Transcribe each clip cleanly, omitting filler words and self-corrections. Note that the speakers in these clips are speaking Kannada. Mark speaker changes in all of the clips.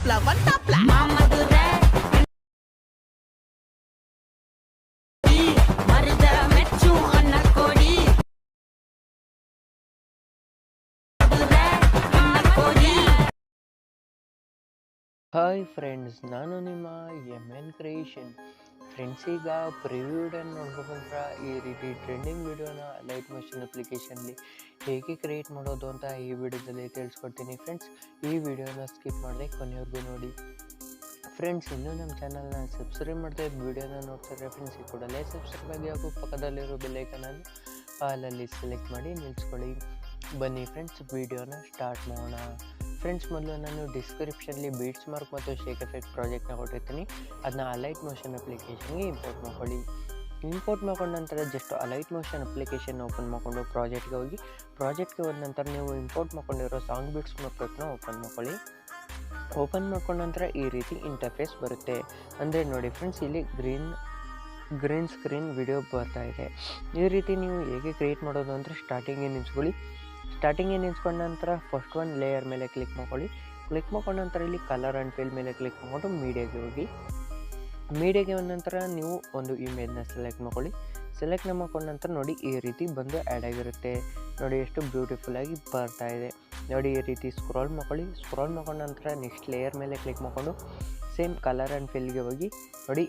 Speaker 1: tapla, one tapla.
Speaker 2: Hi friends, ನಾನು ನಿಮ್ಮ MN ಕ್ರಿಯೇಷನ್. ಫ್ರೆಂಡ್ಸ್, ಈಗ ಪ್ರಿವ್ಯೂ ವಿಡಿಯೋನ ನೋಡ್ಬೇಕಂದ್ರೆ ಈ ರೀತಿ ಟ್ರೆಂಡಿಂಗ್ ವಿಡಿಯೋನ ಲೈಟ್ ಮೋಷನ್ ಅಪ್ಲಿಕೇಶನ್ಲಿ ಹೇಗೆ ಕ್ರಿಯೇಟ್ ಮಾಡೋದು ಅಂತ ಈ ವಿಡಿಯೋದಲ್ಲಿ ತಿಳಿಸ್ಕೊಡ್ತೀನಿ. ಫ್ರೆಂಡ್ಸ್, ಈ ವಿಡಿಯೋನ ಸ್ಕಿಪ್ ಮಾಡದೆ ಕೊನೆವರೆಗೂ ನೋಡಿ. ಫ್ರೆಂಡ್ಸ್, ಇನ್ನೂ ನಮ್ಮ ಚಾನಲ್ನ ಸಬ್ಸ್ಕ್ರೈಬ್ ಮಾಡದೆ ವಿಡಿಯೋನ ನೋಡ್ತಾರೆ ಫ್ರೆಂಡ್ಸ್, ಈ ಕೂಡಲೇ ಸಬ್ಸ್ಕ್ರೈಬ್ ಆಗಿ ಹಾಗೂ ಪಕ್ಕದಲ್ಲಿರೋ ಬೆಲ್ಲೈಕನನ್ನು ಆಲಲ್ಲಿ ಸೆಲೆಕ್ಟ್ ಮಾಡಿ ನಿಲ್ಲಿಸ್ಕೊಳ್ಳಿ. ಬನ್ನಿ ಫ್ರೆಂಡ್ಸ್, ವಿಡಿಯೋನ ಸ್ಟಾರ್ಟ್ ಮಾಡೋಣ. ಫ್ರೆಂಡ್ಸ್, ಮೊದಲು ನಾನು ಡಿಸ್ಕ್ರಿಪ್ಷನ್ಲಿ ಬೀಟ್ಸ್ ಮಾರ್ಕ್ ಮತ್ತು ಶೇಕ್ ಎಫೆಕ್ಟ್ ಪ್ರಾಜೆಕ್ಟ್ನ ಕೊಟ್ಟಿರ್ತೀನಿ. ಅದನ್ನ ಅಲೈಟ್ ಮೋಷನ್ ಅಪ್ಲಿಕೇಶನ್ಗೆ ಇಂಪೋರ್ಟ್ ಮಾಡ್ಕೊಳ್ಳಿ. ಇಂಪೋರ್ಟ್ ಮಾಡ್ಕೊಂಡ ನಂತರ just Alight motion application open ಮಾಡಿಕೊಂಡು ಪ್ರಾಜೆಕ್ಟ್ಗೆ ಹೋಗಿ, ಪ್ರಾಜೆಕ್ಟ್ಗೆ ಹೋದ ನಂತರ ನೀವು ಇಂಪೋರ್ಟ್ ಮಾಡ್ಕೊಂಡಿರೋ ಸಾಂಗ್ ಬೀಟ್ಸ್ ಮಾರ್ಕ್ನ ಓಪನ್ ಮಾಡ್ಕೊಳ್ಳಿ. ಓಪನ್ ಮಾಡ್ಕೊಂಡ ನಂತರ ಈ ರೀತಿ ಇಂಟರ್ಫೇಸ್ ಬರುತ್ತೆ. ಅಂದರೆ ನೋಡಿ ಫ್ರೆಂಡ್ಸ್, ಇಲ್ಲಿ ಗ್ರೀನ್ ಸ್ಕ್ರೀನ್ ವಿಡಿಯೋ ಬರ್ತಾ ಇದೆ. ಈ ರೀತಿ ನೀವು ಹೇಗೆ ಕ್ರಿಯೇಟ್ ಮಾಡೋದು ಅಂದರೆ ಸ್ಟಾರ್ಟಿಂಗ್ಗೆ ನಿಲ್ಸ್ಕೊಳ್ಳಿ. ಸ್ಟಾರ್ಟಿಂಗ್ಗೆ ನಿಲ್ಸ್ಕೊಂಡ ನಂತರ ಫಸ್ಟ್ ಒನ್ ಲೇಯರ್ ಮೇಲೆ ಕ್ಲಿಕ್ ಮಾಡ್ಕೊಳ್ಳಿ. ಕ್ಲಿಕ್ ಮಾಡ್ಕೊಂಡ ನಂತರ ಇಲ್ಲಿ ಕಲರ್ ಆ್ಯಂಡ್ ಫಿಲ್ ಮೇಲೆ ಕ್ಲಿಕ್ ಮಾಡಿಕೊಂಡು ಮೀಡಿಯಾಗೆ ಹೋಗಿ. ಮೀಡಿಯಾಗೆ ಹೋದ ನಂತರ ನೀವು ಒಂದು ಇಮೇಜ್ನ ಸೆಲೆಕ್ಟ್ ಮಾಡ್ಕೊಳ್ಳಿ. ಸೆಲೆಕ್ಟ್ ಮಾಡ್ಕೊಂಡ ನಂತರ ನೋಡಿ ಈ ರೀತಿ ಬಂದು ಆ್ಯಡ್ ಆಗಿರುತ್ತೆ. ನೋಡಿ ಎಷ್ಟು ಬ್ಯೂಟಿಫುಲ್ಲಾಗಿ ಬರ್ತಾ ಇದೆ. ನೋಡಿ ಈ ರೀತಿ ಸ್ಕ್ರಾಲ್ ಮಾಡ್ಕೊಳ್ಳಿ. ಸ್ಕ್ರಾಲ್ ಮಾಡ್ಕೊಂಡ ನಂತರ ನೆಕ್ಸ್ಟ್ ಲೇಯರ್ ಮೇಲೆ ಕ್ಲಿಕ್ ಮಾಡಿಕೊಂಡು ಸೇಮ್ ಕಲರ್ ಆ್ಯಂಡ್ ಫಿಲ್ಗೆ ಹೋಗಿ ನೋಡಿ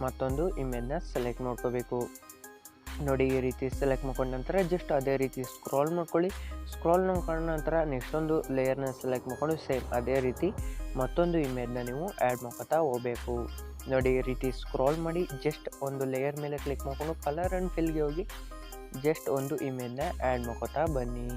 Speaker 2: ಮತ್ತೊಂದು ಇಮೇಜ್ನ ಸೆಲೆಕ್ಟ್ ಮಾಡ್ಕೋಬೇಕು. ನೋಡಿ ಈ ರೀತಿ ಸೆಲೆಕ್ಟ್ ಮಾಡ್ಕೊಂಡ ನಂತರ ಜಸ್ಟ್ ಅದೇ ರೀತಿ ಸ್ಕ್ರಾಲ್ ಮಾಡ್ಕೊಳ್ಳಿ. ಸ್ಕ್ರಾಲ್ ಮಾಡ್ಕೊಂಡ ನಂತರ ನೆಕ್ಸ್ಟ್ ಒಂದು ಲೇಯರ್ನ ಸೆಲೆಕ್ಟ್ ಮಾಡ್ಕೊಂಡು ಸೇಮ್ ಅದೇ ರೀತಿ ಮತ್ತೊಂದು ಇಮೇಜ್ನ ನೀವು ಆ್ಯಡ್ ಮಾಡ್ಕೊತಾ ಹೋಗಬೇಕು. ನೋಡಿ ಈ ರೀತಿ ಸ್ಕ್ರಾಲ್ ಮಾಡಿ ಜಸ್ಟ್ ಒಂದು ಲೇಯರ್ ಮೇಲೆ ಕ್ಲಿಕ್ ಮಾಡ್ಕೊಂಡು ಕಲರ್ ಆ್ಯಂಡ್ ಫಿಲ್ಗೆ ಹೋಗಿ ಜಸ್ಟ್ ಒಂದು ಇಮೇಜ್ನ ಆ್ಯಡ್ ಮಾಡ್ಕೊತಾ ಬನ್ನಿ.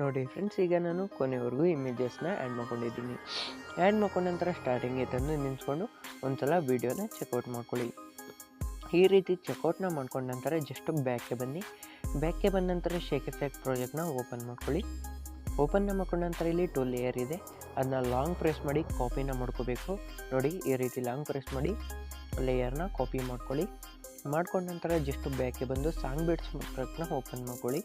Speaker 2: ನೋಡಿ ಫ್ರೆಂಡ್ಸ್, ಈಗ ನಾನು ಕೊನೆವರೆಗೂ ಇಮೇಜಸ್ನ ಆ್ಯಡ್ ಮಾಡ್ಕೊಂಡಿದ್ದೀನಿ. ಆ್ಯಡ್ ಮಾಡ್ಕೊಂಡ ನಂತರ ಸ್ಟಾರ್ಟಿಂಗ್ಗೆ ತಂದು ನಿಲ್ಲಿಸ್ಕೊಂಡು ಒಂದು ಸಲ ವೀಡಿಯೋನ ಚೆಕ್ಔಟ್ ಮಾಡ್ಕೊಳ್ಳಿ. ಈ ರೀತಿ ಚೆಕ್ಔಟ್ನ ಮಾಡ್ಕೊಂಡ ನಂತರ ಜಸ್ಟ್ ಬ್ಯಾಕ್ಗೆ ಬನ್ನಿ. ಬ್ಯಾಕ್ಗೆ ಬಂದ ನಂತರ ಶೇಕ್ ಎಫೆಕ್ಟ್ ಪ್ರಾಜೆಕ್ಟ್ನ ಓಪನ್ ಮಾಡ್ಕೊಳ್ಳಿ. ಓಪನ್ನ ಮಾಡ್ಕೊಂಡ ನಂತರ ಇಲ್ಲಿ 2 ಲೇಯರ್ ಇದೆ, ಅದನ್ನ ಲಾಂಗ್ ಪ್ರೆಸ್ ಮಾಡಿ ಕಾಪಿನ ಮಾಡ್ಕೋಬೇಕು. ನೋಡಿ ಈ ರೀತಿ ಲಾಂಗ್ ಪ್ರೆಸ್ ಮಾಡಿ ಲೇಯರ್ನ ಕಾಪಿ ಮಾಡ್ಕೊಳ್ಳಿ. ಮಾಡ್ಕೊಂಡ ನಂತರ ಜಸ್ಟ್ ಬ್ಯಾಕ್ಗೆ ಬಂದು ಸಾಂಗ್ ಬೀಟ್ಸ್ ಪ್ರಾಜೆಕ್ಟ್ನ ಓಪನ್ ಮಾಡ್ಕೊಳ್ಳಿ.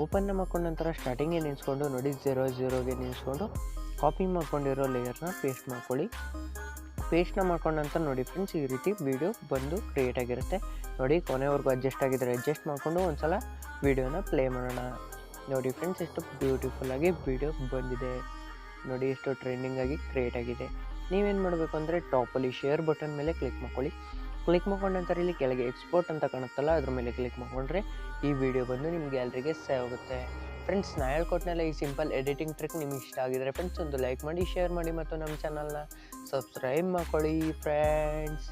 Speaker 2: ಓಪನ್ನ ಮಾಡ್ಕೊಂಡ ನಂತರ ಸ್ಟಾರ್ಟಿಂಗ್ಗೆ ನಿಲ್ಲಿಸ್ಕೊಂಡು ನೋಡಿ 0 ನಿಲ್ಲಿಸ್ಕೊಂಡು ಕಾಪಿ ಮಾಡ್ಕೊಂಡಿರೋ ಲೇಯರ್ನ ಪೇಸ್ಟ್ ಮಾಡ್ಕೊಳ್ಳಿ. ಪೇಸ್ಟ್ನ ಮಾಡ್ಕೊಂಡ ನಂತರ ನೋಡಿ ಫ್ರೆಂಡ್ಸ್, ಈ ರೀತಿ ವಿಡಿಯೋ ಬಂದು ಕ್ರಿಯೇಟ್ ಆಗಿರುತ್ತೆ. ನೋಡಿ ಕೊನೆವರೆಗೂ ಅಡ್ಜಸ್ಟ್ ಆಗಿದ್ರೆ ಅಡ್ಜಸ್ಟ್ ಮಾಡಿಕೊಂಡು ಒಂದು ಸಲ ವಿಡಿಯೋನ ಪ್ಲೇ ಮಾಡೋಣ. ನೋಡಿ ಫ್ರೆಂಡ್ಸ್, ಎಷ್ಟು ಬ್ಯೂಟಿಫುಲ್ಲಾಗಿ ವಿಡಿಯೋ ಬಂದಿದೆ. ನೋಡಿ ಎಷ್ಟು ಟ್ರೆಂಡಿಂಗ್ ಆಗಿ ಕ್ರಿಯೇಟ್ ಆಗಿದೆ. ನೀವೇನು ಮಾಡಬೇಕು ಅಂದರೆ ಟಾಪಲ್ಲಿ ಶೇರ್ ಬಟನ್ ಮೇಲೆ ಕ್ಲಿಕ್ ಮಾಡ್ಕೊಳ್ಳಿ. ಕ್ಲಿಕ್ ಮಾಡ್ಕೊಂಡ ನಂತರ ಇಲ್ಲಿ ಕೆಳಗೆ ಎಕ್ಸ್ಪೋರ್ಟ್ ಅಂತ ಕಾಣುತ್ತಲ್ಲ, ಅದ್ರ ಮೇಲೆ ಕ್ಲಿಕ್ ಮಾಡಿಕೊಂಡ್ರೆ ಈ ವಿಡಿಯೋ ಬಂದು ನಿಮ್ಮ ಗ್ಯಾಲರಿಗೆ ಸೇವ್ ಆಗುತ್ತೆ. ಫ್ರೆಂಡ್ಸ್, ನಾ ಹೇಳ್ಕೊಟ್ನಲ್ಲ ಈ ಸಿಂಪಲ್ ಎಡಿಟಿಂಗ್ ಟ್ರಿಕ್ ನಿಮಗೆ ಇಷ್ಟ ಆಗಿದ್ರೆ ಫ್ರೆಂಡ್ಸ್ ಒಂದು ಲೈಕ್ ಮಾಡಿ, ಶೇರ್ ಮಾಡಿ ಮತ್ತು ನಮ್ಮ ಚಾನಲ್ನ ಸಬ್ಸ್ಕ್ರೈಬ್ ಮಾಡ್ಕೊಳ್ಳಿ ಫ್ರೆಂಡ್ಸ್.